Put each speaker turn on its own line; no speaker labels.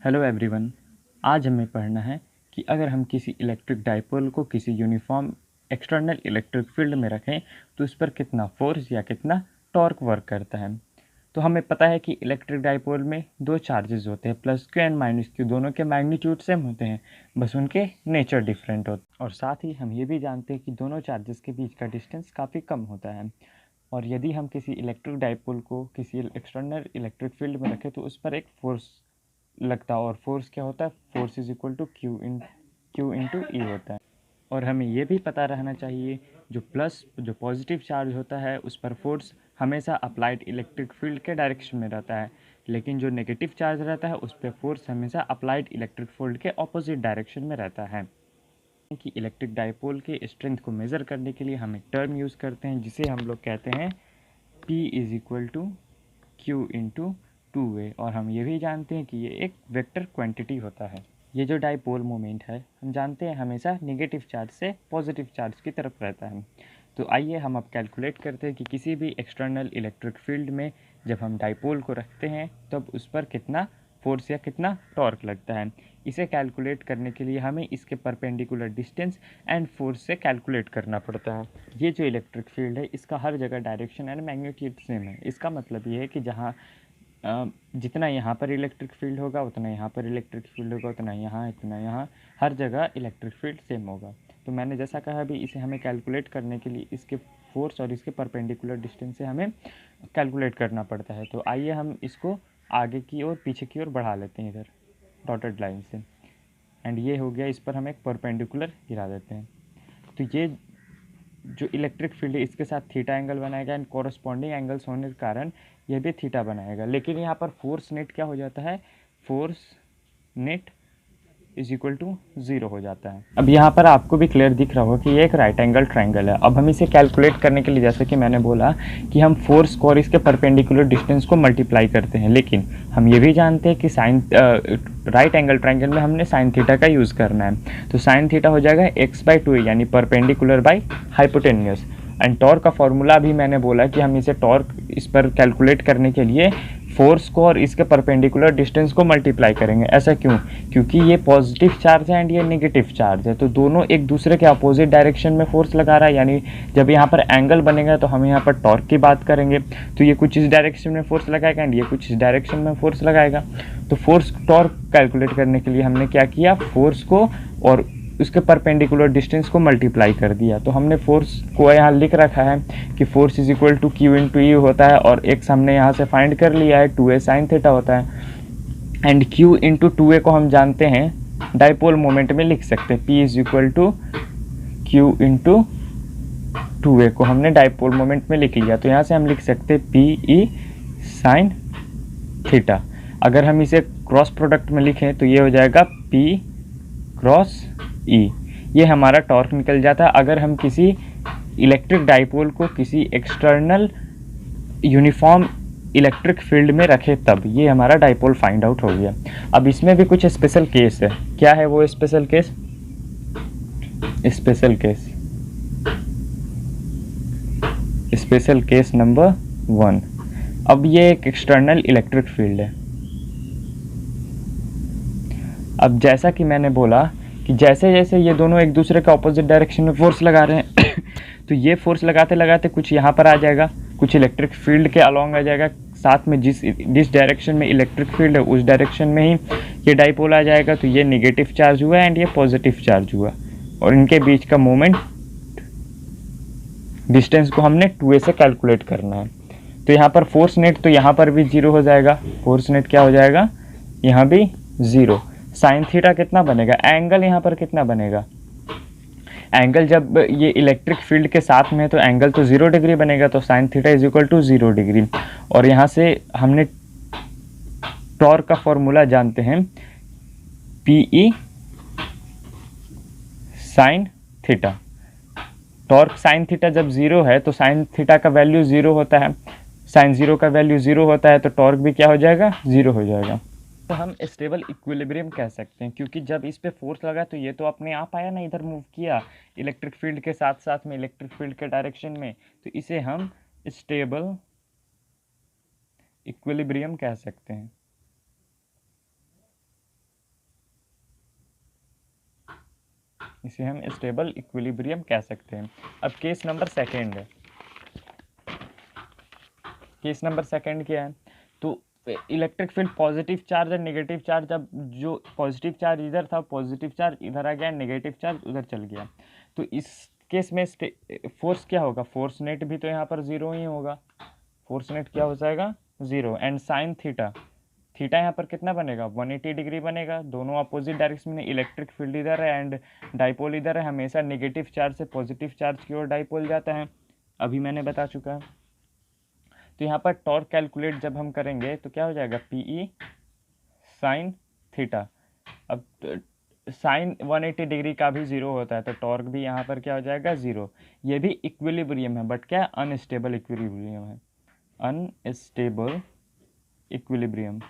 Hello everyone. आज हमें पढ़ना है कि अगर हम किसी इलेक्ट्रिक डाइपोल को किसी यूनिफॉर्म एक्सटर्नल इलेक्ट्रिक फील्ड में रखें तो उस पर कितना फोर्स या कितना टॉर्क वर्क करता है। तो हमें पता है कि इलेक्ट्रिक डाइपोल में दो चार्जेस होते हैं, plus Q and minus Q. दोनों के मैग्नीट्यूड सेम होते हैं, बस उनके नेचर डिफरेंट होते हैं। और साथ ही हम ये भी जानते हैं कि दोनों चार्जेस के बीच का डिस्टेंस काफ़ी कम होता है। और यदि हम किसी इलेक्ट्रिक डाइपोल को किसी एक्सटर्नल इलेक्ट्रिक फील्ड में रखें तो उस पर एक फोर्स लगता है। और फोर्स क्या होता है? Force is equal to Q into E होता है। और हमें ये भी पता रहना चाहिए जो पॉजिटिव चार्ज होता है उस पर फोर्स हमेशा अप्लाइड इलेक्ट्रिक फील्ड के डायरेक्शन में रहता है, लेकिन जो नेगेटिव चार्ज रहता है उस पर फोर्स हमेशा अप्लाइड इलेक्ट्रिक फील्ड के ऑपोजिट डायरेक्शन में रहता है। कि इलेक्ट्रिक डाइपोल के स्ट्रेंथ को मेज़र करने के लिए हम एक टर्म यूज़ करते हैं जिसे हम लोग कहते हैं P is equal to Q into two way. और हम ये भी जानते हैं कि ये एक वेक्टर क्वांटिटी होता है। ये जो डाइपोल मोमेंट है हम जानते हैं हमेशा नेगेटिव चार्ज से पॉजिटिव चार्ज की तरफ रहता है। तो आइए हम अब कैलकुलेट करते हैं कि किसी भी एक्सटर्नल इलेक्ट्रिक फील्ड में जब हम डाइपोल को रखते हैं तब उस पर कितना फोर्स या कितना टॉर्क लगता है। इसे कैलकुलेट करने के लिए हमें इसके परपेंडिकुलर डिस्टेंस एंड फोर्स से कैलकुलेट करना पड़ता है। ये जो इलेक्ट्रिक फील्ड है इसका हर जगह डायरेक्शन एंड मैग्नीट्यूड सेम है। इसका मतलब ये है कि जहाँ जितना यहाँ पर इलेक्ट्रिक फील्ड होगा उतना यहाँ पर इलेक्ट्रिक फील्ड होगा, उतना यहाँ, इतना यहाँ, हर जगह इलेक्ट्रिक फील्ड सेम होगा। तो मैंने जैसा कहा अभी, इसे हमें कैलकुलेट करने के लिए इसके फोर्स और इसके परपेंडिकुलर डिस्टेंस से हमें कैलकुलेट करना पड़ता है। तो आइए हम इसको आगे की ओर पीछे की ओर बढ़ा लेते हैं इधर डॉटेड लाइन से। एंड ये हो गया, इस पर हम एक परपेंडिकुलर गिरा देते हैं। तो ये जो इलेक्ट्रिक फील्ड है इसके साथ थीटा एंगल बनाएगा एंड कॉरस्पॉन्डिंग एंगल्स होने के कारण यह भी थीटा बनाएगा। लेकिन यहाँ पर फोर्स नेट क्या हो जाता है? Force net is equal to 0 हो जाता है। अब यहाँ पर आपको भी क्लियर दिख रहा होगा कि ये एक राइट एंगल ट्राइंगल है। अब हम इसे कैलकुलेट करने के लिए, जैसे कि मैंने बोला कि हम फोर्स को और इसके परपेंडिकुलर डिस्टेंस को मल्टीप्लाई करते हैं, लेकिन हम ये भी जानते हैं कि राइट एंगल ट्राइंगल में हमने साइन थीटा का यूज़ करना है। तो साइन थीटा हो जाएगा x/2 यानी perpendicular by hypotenuse. And torque का फॉर्मूला भी मैंने बोला कि हम इसे टॉर्क इस पर कैलकुलेट करने के लिए फोर्स को और इसके परपेंडिकुलर डिस्टेंस को मल्टीप्लाई करेंगे। ऐसा क्यों? क्योंकि ये पॉजिटिव चार्ज है एंड ये नेगेटिव चार्ज है, तो दोनों एक दूसरे के अपोजिट डायरेक्शन में फोर्स लगा रहा है। यानी जब यहाँ पर एंगल बनेगा तो हम यहाँ पर टॉर्क की बात करेंगे, तो ये कुछ इस डायरेक्शन में फोर्स लगाएगा एंड ये कुछ इस डायरेक्शन में फोर्स लगाएगा। तो फोर्स टॉर्क कैलकुलेट करने के लिए हमने क्या किया? फोर्स को और उसके परपेंडिकुलर डिस्टेंस को मल्टीप्लाई कर दिया। तो हमने फोर्स को यहाँ लिख रखा है कि force is equal to Q into E होता है, और एक्स हमने यहाँ से फाइंड कर लिया है, 2a साइन थीटा होता है। एंड क्यू इंटू 2a को हम जानते हैं डाइपोल मोमेंट में लिख सकते हैं, p is equal to Q into 2a को हमने डाइपोल मोमेंट में लिख लिया। तो यहाँ से हम लिख सकते हैं पी ई साइन थीटा। अगर हम इसे क्रॉस प्रोडक्ट में लिखें तो ये हो जाएगा p क्रॉस ई। ये हमारा टॉर्क निकल जाता है अगर हम किसी इलेक्ट्रिक डाइपोल को किसी एक्सटर्नल यूनिफॉर्म इलेक्ट्रिक फील्ड में रखे तब। ये हमारा डाइपोल फाइंड आउट हो गया। अब इसमें भी कुछ स्पेशल केस है। क्या है वो special case? Special case number 1। अब ये एक एक्सटर्नल इलेक्ट्रिक फील्ड है। अब जैसा कि मैंने बोला कि जैसे जैसे ये दोनों एक दूसरे के ऑपोजिट डायरेक्शन में फोर्स लगा रहे हैं तो ये फोर्स लगाते लगाते कुछ यहाँ पर आ जाएगा, कुछ इलेक्ट्रिक फील्ड के अलॉन्ग आ जाएगा, साथ में जिस डायरेक्शन में इलेक्ट्रिक फील्ड है उस डायरेक्शन में ही ये डाइपोल आ जाएगा। तो ये नेगेटिव चार्ज हुआ एंड ये पॉजिटिव चार्ज हुआ, और इनके बीच का मोमेंट डिस्टेंस को हमने 2a से कैलकुलेट करना है। तो यहाँ पर फोर्स नेट तो यहाँ पर भी 0 हो जाएगा। फोर्स नेट क्या हो जाएगा? यहाँ भी 0। साइन थीटा कितना बनेगा? एंगल यहाँ पर कितना बनेगा? एंगल जब ये इलेक्ट्रिक फील्ड के साथ में है तो एंगल तो 0 डिग्री बनेगा, तो sine theta is equal to 0 degree. और यहाँ से हमने टॉर्क का फॉर्मूला जानते हैं, P E sine theta. Torque sine theta जब 0 है तो साइन थीटा का वैल्यू 0 होता है, साइन 0 का वैल्यू 0 होता है, तो टॉर्क भी क्या हो जाएगा? 0 हो जाएगा। तो हम स्टेबल इक्विलिब्रियम कह सकते हैं, क्योंकि जब इस पे फोर्स लगा तो ये तो अपने आप आया ना, इधर मूव किया इलेक्ट्रिक फील्ड के साथ साथ में इलेक्ट्रिक फील्ड के डायरेक्शन में, तो इसे हम स्टेबल इक्विलिब्रियम कह सकते हैं। इसे हम स्टेबल इक्विलिब्रियम कह सकते हैं। अब केस नंबर सेकेंड है। केस नंबर सेकेंड क्या है, तो इलेक्ट्रिक फील्ड पॉजिटिव चार्ज और नेगेटिव चार्ज, अब जो पॉजिटिव चार्ज इधर था पॉजिटिव चार्ज इधर आ गया, नेगेटिव चार्ज उधर चल गया, तो इस केस में फोर्स क्या होगा, फोर्स नेट भी तो यहाँ पर ज़ीरो ही होगा, फोर्स नेट क्या हो जाएगा, zero. And sine theta, theta यहाँ पर कितना बनेगा, 180 डिग्री बनेगा, दोनों अपोजिट डायरेक्शन में इलेक्ट्रिक फील्ड इधर है एंड डाइपोल इधर है, हमेशा नेगेटिव चार्ज से पॉजिटिव चार्ज की ओर डाइपोल जाता है, अभी मैंने बता चुका है। तो यहाँ पर टॉर्क कैलकुलेट जब हम करेंगे तो क्या हो जाएगा, पीई साइन थीटा। अब साइन 180 डिग्री का भी ज़ीरो होता है, तो टॉर्क भी यहाँ पर क्या हो जाएगा, ज़ीरो। ये भी इक्विलिब्रियम है, बट क्या अनस्टेबल इक्विलिब्रियम है, अनस्टेबल इक्विलिब्रियम।